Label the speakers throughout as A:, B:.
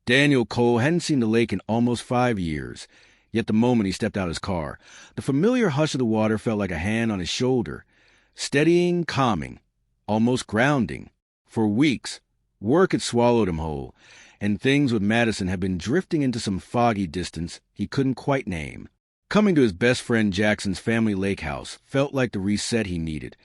A: Daniel Cole hadn't seen the lake in almost 5 years, yet the moment he stepped out of his car, the familiar hush of the water felt like a hand on his shoulder, steadying, calming, almost grounding. For weeks, work had swallowed him whole, and things with Madison had been drifting into some foggy distance he couldn't quite name. Coming to his best friend Jackson's family lake house felt like the reset he needed,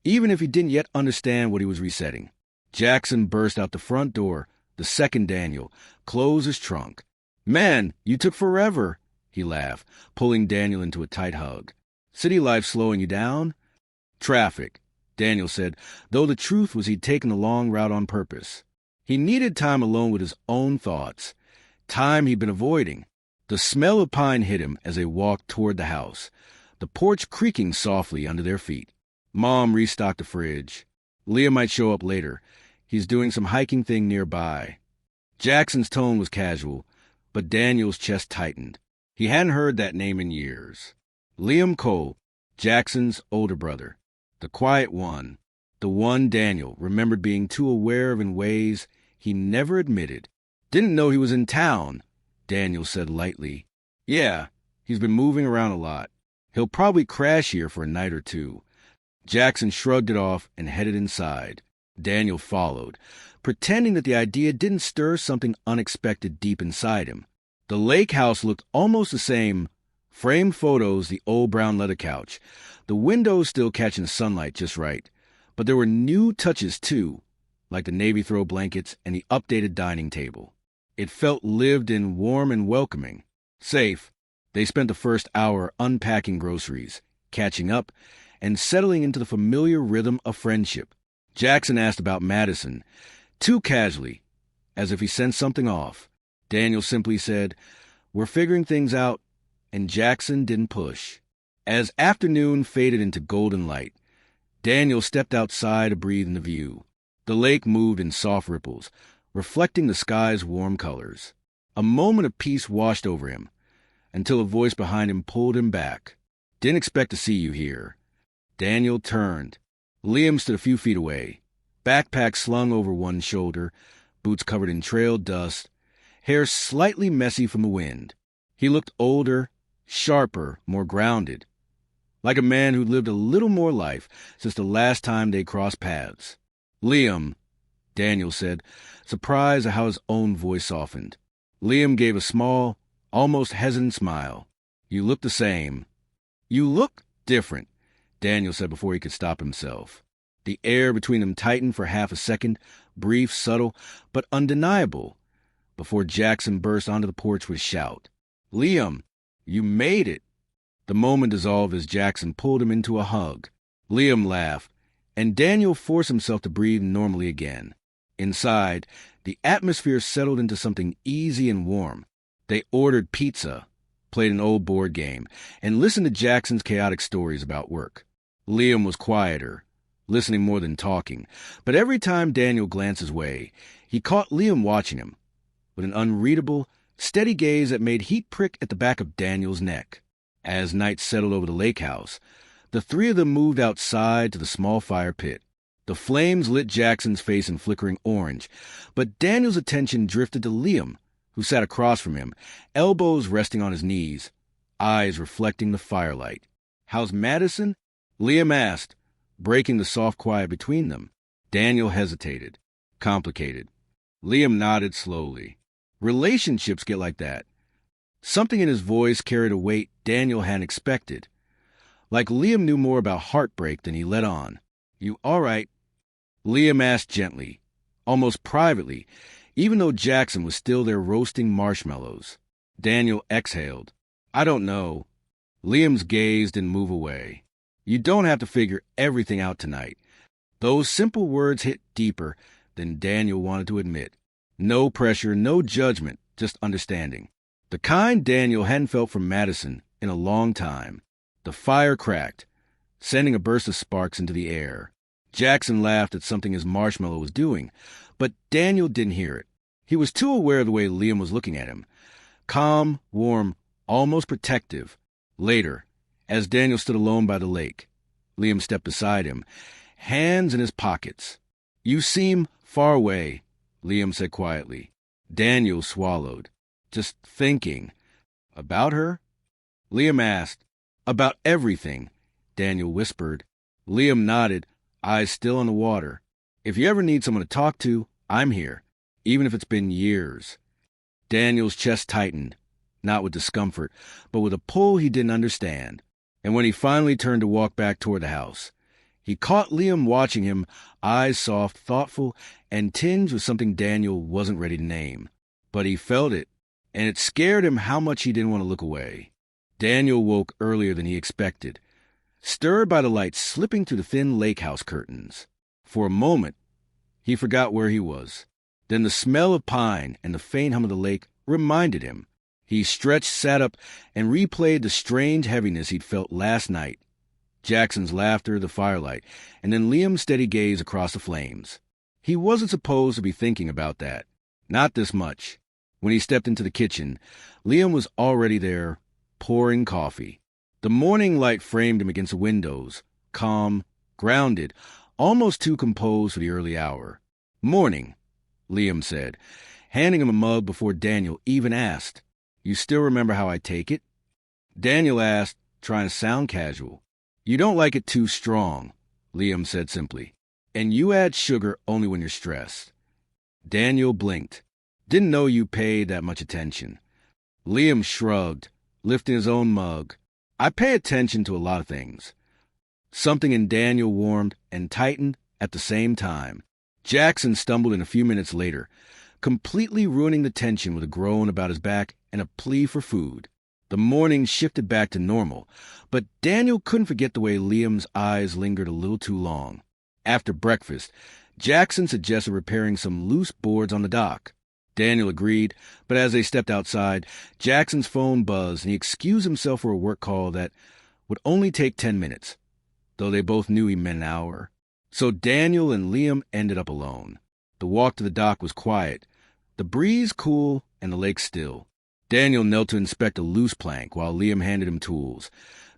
A: even if he didn't yet understand what he was resetting. Jackson burst out the front door, the second Daniel closed his trunk. "Man, you took forever," he laughed, pulling Daniel into a tight hug. "City life slowing you down?" "Traffic," Daniel said, though the truth was he'd taken the long route on purpose. He needed time alone with his own thoughts, time he'd been avoiding. The smell of pine hit him as they walked toward the house, the porch creaking softly under their feet. Mom restocked the fridge. Liam might show up later. He's doing some hiking thing nearby. Jackson's tone was casual, but Daniel's chest tightened. He hadn't heard that name in years. Liam Cole, Jackson's older brother. The quiet one. The one Daniel remembered being too aware of in ways he never admitted. "Didn't know he was in town," Daniel said lightly. "Yeah, he's been moving around a lot. He'll probably crash here for a night or two." Jackson shrugged it off and headed inside. Daniel followed, pretending that the idea didn't stir something unexpected deep inside him. The lake house looked almost the same. Framed photos, the old brown leather couch, the windows still catching sunlight just right. But there were new touches, too, like the navy throw blankets and the updated dining table. It felt lived in, warm and welcoming. Safe. They spent the first hour unpacking groceries, catching up, and settling into the familiar rhythm of friendship. Jackson asked about Madison, too casually, as if he sensed something off. Daniel simply said, "We're figuring things out," and Jackson didn't push. As afternoon faded into golden light, Daniel stepped outside to breathe in the view. The lake moved in soft ripples, reflecting the sky's warm colors. A moment of peace washed over him, until a voice behind him pulled him back. "Didn't expect to see you here." Daniel turned. Liam stood a few feet away, backpack slung over one shoulder, boots covered in trail dust, hair slightly messy from the wind. He looked older, sharper, more grounded, like a man who'd lived a little more life since the last time they crossed paths. "Liam," Daniel said, surprised at how his own voice softened. Liam gave a small, almost hesitant smile. "You look the same." "You look different," Daniel said before he could stop himself. The air between them tightened for half a second, brief, subtle, but undeniable, before Jackson burst onto the porch with a shout. "Liam, you made it!" The moment dissolved as Jackson pulled him into a hug. Liam laughed, and Daniel forced himself to breathe normally again. Inside, the atmosphere settled into something easy and warm. They ordered pizza, played an old board game, and listened to Jackson's chaotic stories about work. Liam was quieter, listening more than talking, but every time Daniel glanced his way, he caught Liam watching him, with an unreadable, steady gaze that made heat prick at the back of Daniel's neck. As night settled over the lake house, the three of them moved outside to the small fire pit. The flames lit Jackson's face in flickering orange, but Daniel's attention drifted to Liam, who sat across from him, elbows resting on his knees, eyes reflecting the firelight. "How's Madison?" Liam asked, breaking the soft quiet between them. Daniel hesitated. "Complicated." Liam nodded slowly. Relationships get like that. Something in his voice carried a weight Daniel hadn't expected. Like Liam knew more about heartbreak than he let on. "You all right?" Liam asked gently, almost privately, even though Jackson was still there roasting marshmallows. Daniel exhaled. "I don't know." Liam's gaze didn't move away. "You don't have to figure everything out tonight." Those simple words hit deeper than Daniel wanted to admit. No pressure, no judgment, just understanding. The kind Daniel hadn't felt from Madison in a long time. The fire cracked, sending a burst of sparks into the air. Jackson laughed at something his marshmallow was doing, but Daniel didn't hear it. He was too aware of the way Liam was looking at him. Calm, warm, almost protective. Later, as Daniel stood alone by the lake, Liam stepped beside him, hands in his pockets. "You seem far away," Liam said quietly. Daniel swallowed. Just thinking. About her? Liam asked. About everything, Daniel whispered. Liam nodded, eyes still on the water. If you ever need someone to talk to, I'm here, even if it's been years. Daniel's chest tightened, not with discomfort, but with a pull he didn't understand. And when he finally turned to walk back toward the house, he caught Liam watching him, eyes soft, thoughtful, and tinged with something Daniel wasn't ready to name. But he felt it, and it scared him how much he didn't want to look away. Daniel woke earlier than he expected, stirred by the light slipping through the thin lakehouse curtains. For a moment, he forgot where he was. Then the smell of pine and the faint hum of the lake reminded him. He stretched, sat up, and replayed the strange heaviness he'd felt last night. Jackson's laughter, the firelight, and then Liam's steady gaze across the flames. He wasn't supposed to be thinking about that. Not this much. When he stepped into the kitchen, Liam was already there, pouring coffee. The morning light framed him against the windows, calm, grounded, almost too composed for the early hour. "Morning," Liam said, handing him a mug before Daniel even asked. "You still remember how I take it?" Daniel asked, trying to sound casual. "You don't like it too strong," Liam said simply. "And you add sugar only when you're stressed." Daniel blinked. "Didn't know you paid that much attention." Liam shrugged, lifting his own mug. "I pay attention to a lot of things." Something in Daniel warmed and tightened at the same time. Jackson stumbled in a few minutes later, completely ruining the tension with a groan about his back and a plea for food. The morning shifted back to normal, but Daniel couldn't forget the way Liam's eyes lingered a little too long. After breakfast, Jackson suggested repairing some loose boards on the dock. Daniel agreed, but as they stepped outside, Jackson's phone buzzed and he excused himself for a work call that would only take 10 minutes, though they both knew he meant an hour. So Daniel and Liam ended up alone. The walk to the dock was quiet, the breeze cool and the lake still. Daniel knelt to inspect a loose plank while Liam handed him tools,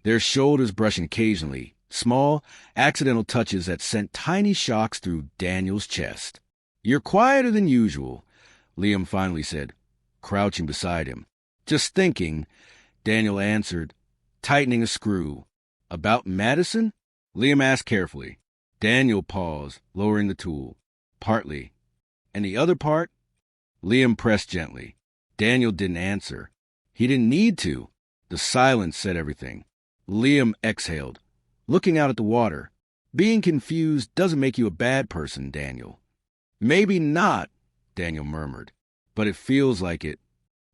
A: their shoulders brushing occasionally, small, accidental touches that sent tiny shocks through Daniel's chest. "You're quieter than usual," Liam finally said, crouching beside him. "Just thinking," Daniel answered, tightening a screw. "About Madison?" Liam asked carefully. Daniel paused, lowering the tool. "Partly." "And the other part?" Liam pressed gently. Daniel didn't answer. He didn't need to. The silence said everything. Liam exhaled, looking out at the water. "Being confused doesn't make you a bad person, Daniel." "Maybe not," Daniel murmured, "but it feels like it."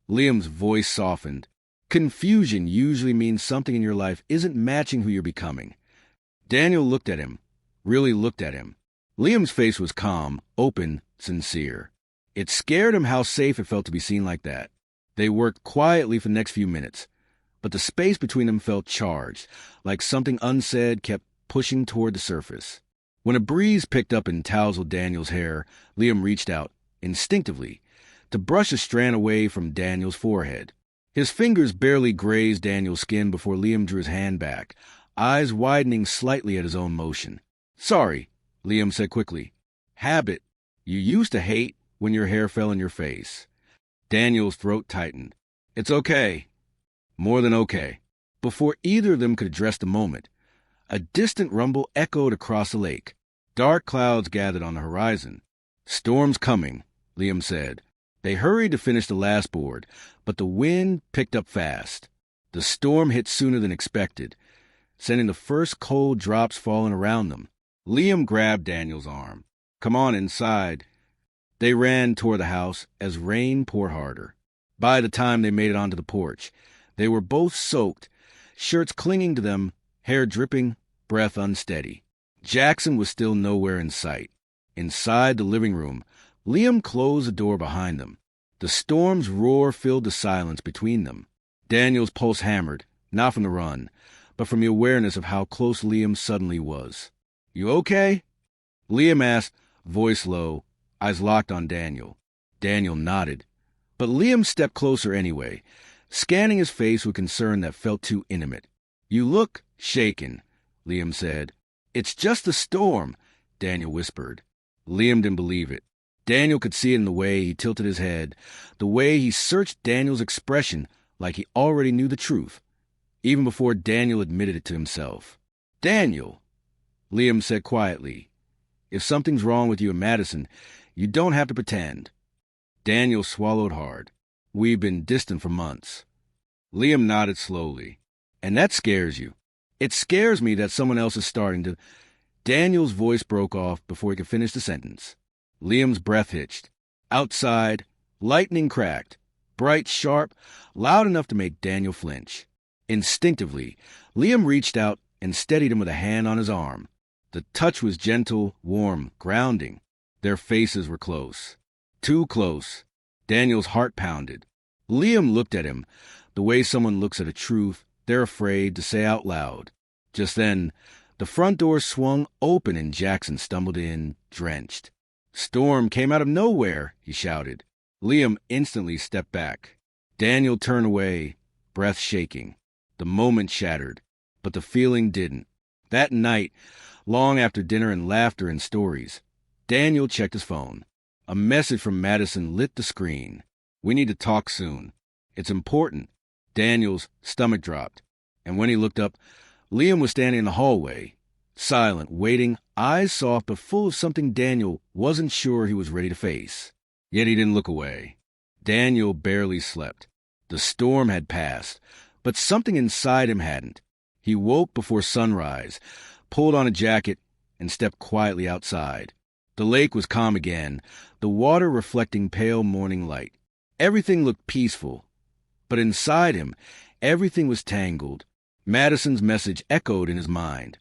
A: Liam's voice softened. "Confusion usually means something in your life isn't matching who you're becoming." Daniel looked at him, really looked at him. Liam's face was calm, open, sincere. It scared him how safe it felt to be seen like that. They worked quietly for the next few minutes, but the space between them felt charged, like something unsaid kept pushing toward the surface. When a breeze picked up and tousled Daniel's hair, Liam reached out, instinctively, to brush a strand away from Daniel's forehead. His fingers barely grazed Daniel's skin before Liam drew his hand back, eyes widening slightly at his own motion. "Sorry," Liam said quickly. "Habit. You used to hate when your hair fell in your face." Daniel's throat tightened. "It's okay." More than okay. Before either of them could address the moment, a distant rumble echoed across the lake. Dark clouds gathered on the horizon. "Storm's coming," Liam said. They hurried to finish the last board, but the wind picked up fast. The storm hit sooner than expected, sending the first cold drops falling around them. Liam grabbed Daniel's arm. "Come on inside." They ran toward the house as rain poured harder. By the time they made it onto the porch, they were both soaked, shirts clinging to them, hair dripping, breath unsteady. Jackson was still nowhere in sight. Inside the living room, Liam closed the door behind them. The storm's roar filled the silence between them. Daniel's pulse hammered, not from the run, but from the awareness of how close Liam suddenly was. "You okay?" Liam asked, voice low, eyes locked on Daniel. Daniel nodded. But Liam stepped closer anyway, scanning his face with concern that felt too intimate. "You look shaken," Liam said. "It's just the storm," Daniel whispered. Liam didn't believe it. Daniel could see it in the way he tilted his head, the way he searched Daniel's expression like he already knew the truth, even before Daniel admitted it to himself. "Daniel," Liam said quietly, "if something's wrong with you and Madison, you don't have to pretend." Daniel swallowed hard. "We've been distant for months." Liam nodded slowly. "And that scares you." "It scares me that someone else is starting to—" Daniel's voice broke off before he could finish the sentence. Liam's breath hitched. Outside, lightning cracked, bright, sharp, loud enough to make Daniel flinch. Instinctively, Liam reached out and steadied him with a hand on his arm. The touch was gentle, warm, grounding. Their faces were close. Too close. Daniel's heart pounded. Liam looked at him, the way someone looks at a truth they're afraid to say out loud. Just then, the front door swung open and Jackson stumbled in, drenched. "Storm came out of nowhere," he shouted. Liam instantly stepped back. Daniel turned away, breath shaking. The moment shattered, but the feeling didn't. That night, long after dinner and laughter and stories, Daniel checked his phone. A message from Madison lit the screen. "We need to talk soon. It's important." Daniel's stomach dropped, and when he looked up, Liam was standing in the hallway, silent, waiting, eyes soft but full of something Daniel wasn't sure he was ready to face. Yet he didn't look away. Daniel barely slept. The storm had passed, but something inside him hadn't. He woke before sunrise, pulled on a jacket, and stepped quietly outside. The lake was calm again, the water reflecting pale morning light. Everything looked peaceful, but inside him, everything was tangled. Madison's message echoed in his mind.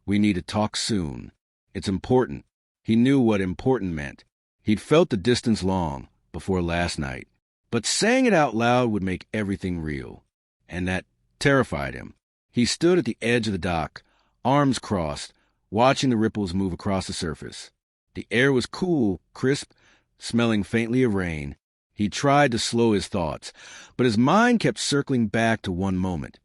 A: "We need to talk soon. It's important." He knew what important meant. He'd felt the distance long, before last night. But saying it out loud would make everything real. And that terrified him. He stood at the edge of the dock, arms crossed, watching the ripples move across the surface. The air was cool, crisp, smelling faintly of rain. He tried to slow his thoughts, but his mind kept circling back to one moment.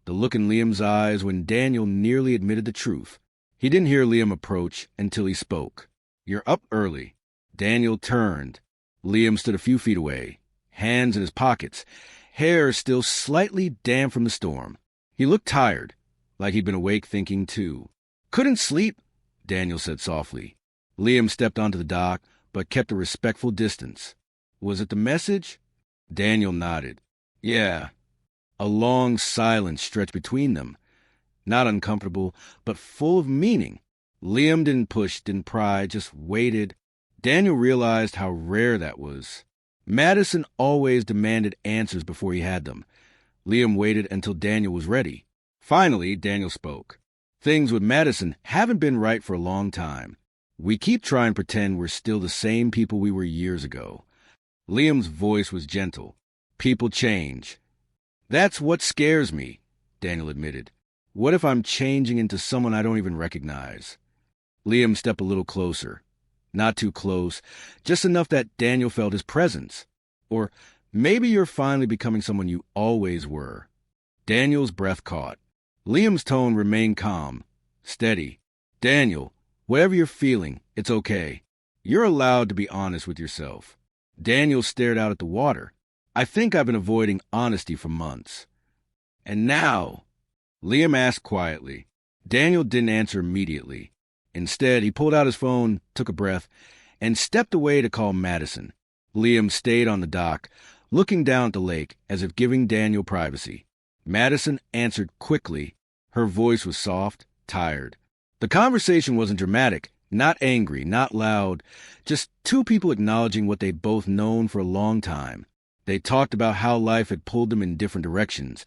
A: The look in Liam's eyes when Daniel nearly admitted the truth. He didn't hear Liam approach until he spoke. "You're up early." Daniel turned. Liam stood a few feet away, hands in his pockets, hair still slightly damp from the storm. He looked tired, like he'd been awake thinking too. "Couldn't sleep," Daniel said softly. Liam stepped onto the dock, but kept a respectful distance. "Was it the message?" Daniel nodded. "Yeah." A long silence stretched between them. Not uncomfortable, but full of meaning. Liam didn't push, didn't pry, just waited. Daniel realized how rare that was. Madison always demanded answers before he had them. Liam waited until Daniel was ready. Finally, Daniel spoke. "Things with Madison haven't been right for a long time. We keep trying to pretend we're still the same people we were years ago." Liam's voice was gentle. "People change." "That's what scares me," Daniel admitted. "What if I'm changing into someone I don't even recognize?" Liam stepped a little closer. Not too close, just enough that Daniel felt his presence. "Or maybe you're finally becoming someone you always were." Daniel's breath caught. Liam's tone remained calm, steady. "Daniel, whatever you're feeling, it's okay. You're allowed to be honest with yourself." Daniel stared out at the water. "I think I've been avoiding honesty for months." "And now?" Liam asked quietly. Daniel didn't answer immediately. Instead, he pulled out his phone, took a breath, and stepped away to call Madison. Liam stayed on the dock, looking down at the lake as if giving Daniel privacy. Madison answered quickly. Her voice was soft, tired. The conversation wasn't dramatic, not angry, not loud, just two people acknowledging what they'd both known for a long time. They talked about how life had pulled them in different directions,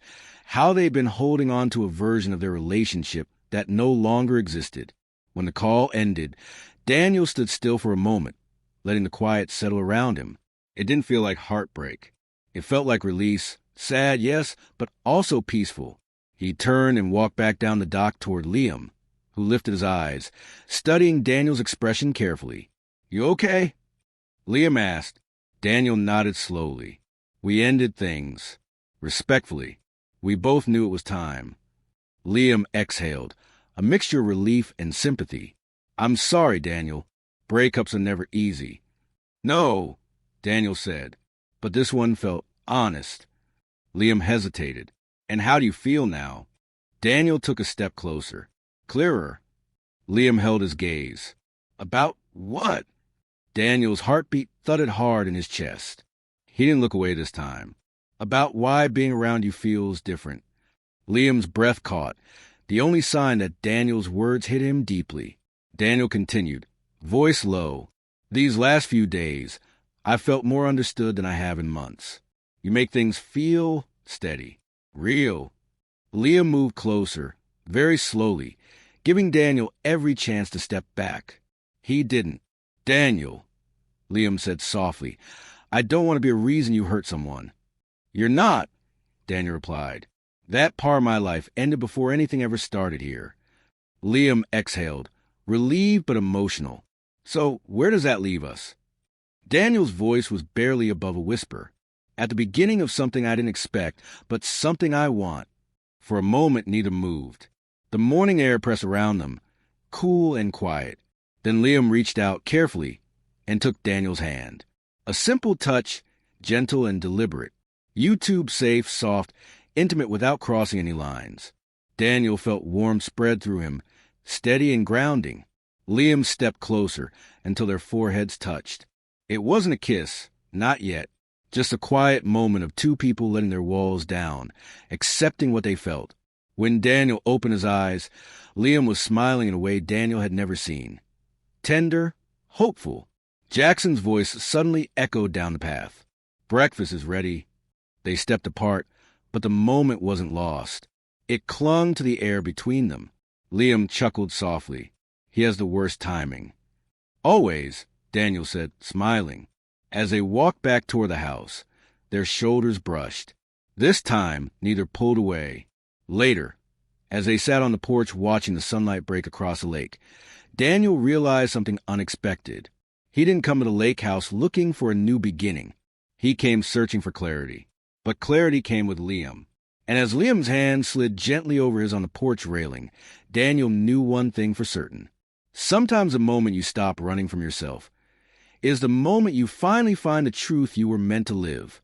A: how they'd been holding on to a version of their relationship that no longer existed. When the call ended, Daniel stood still for a moment, letting the quiet settle around him. It didn't feel like heartbreak. It felt like release, sad, yes, but also peaceful. He turned and walked back down the dock toward Liam, who lifted his eyes, studying Daniel's expression carefully. "You okay?" Liam asked. Daniel nodded slowly. "We ended things. Respectfully. We both knew it was time." Liam exhaled, a mixture of relief and sympathy. "I'm sorry, Daniel. Breakups are never easy." No, Daniel said, but this one felt honest. Liam hesitated. And how do you feel now? Daniel took a step closer. Clearer. Liam held his gaze. About what? Daniel's heartbeat thudded hard in his chest. He didn't look away this time. About why being around you feels different. Liam's breath caught, the only sign that Daniel's words hit him deeply. Daniel continued, voice low. These last few days, I've felt more understood than I have in months. You make things feel steady, real. Liam moved closer, very slowly, giving Daniel every chance to step back. He didn't. Daniel, Liam said softly, I don't want to be a reason you hurt someone. You're not, Daniel replied. That part of my life ended before anything ever started here. Liam exhaled, relieved but emotional. So where does that leave us? Daniel's voice was barely above a whisper. At the beginning of something I didn't expect, but something I want. For a moment, neither moved. The morning air pressed around them, cool and quiet. Then Liam reached out carefully and took Daniel's hand. A simple touch, gentle and deliberate. YouTube safe, soft, intimate without crossing any lines. Daniel felt warmth spread through him, steady and grounding. Liam stepped closer until their foreheads touched. It wasn't a kiss, not yet. Just a quiet moment of two people letting their walls down, accepting what they felt. When Daniel opened his eyes, Liam was smiling in a way Daniel had never seen. Tender, hopeful. Jackson's voice suddenly echoed down the path. Breakfast is ready. They stepped apart, but the moment wasn't lost. It clung to the air between them. Liam chuckled softly. He has the worst timing. Always, Daniel said, smiling. As they walked back toward the house, their shoulders brushed. This time, neither pulled away. Later, as they sat on the porch watching the sunlight break across the lake, Daniel realized something unexpected. He didn't come to the lake house looking for a new beginning. He came searching for clarity. But clarity came with Liam. And as Liam's hand slid gently over his on the porch railing, Daniel knew one thing for certain. Sometimes the moment you stop running from yourself is the moment you finally find the truth you were meant to live.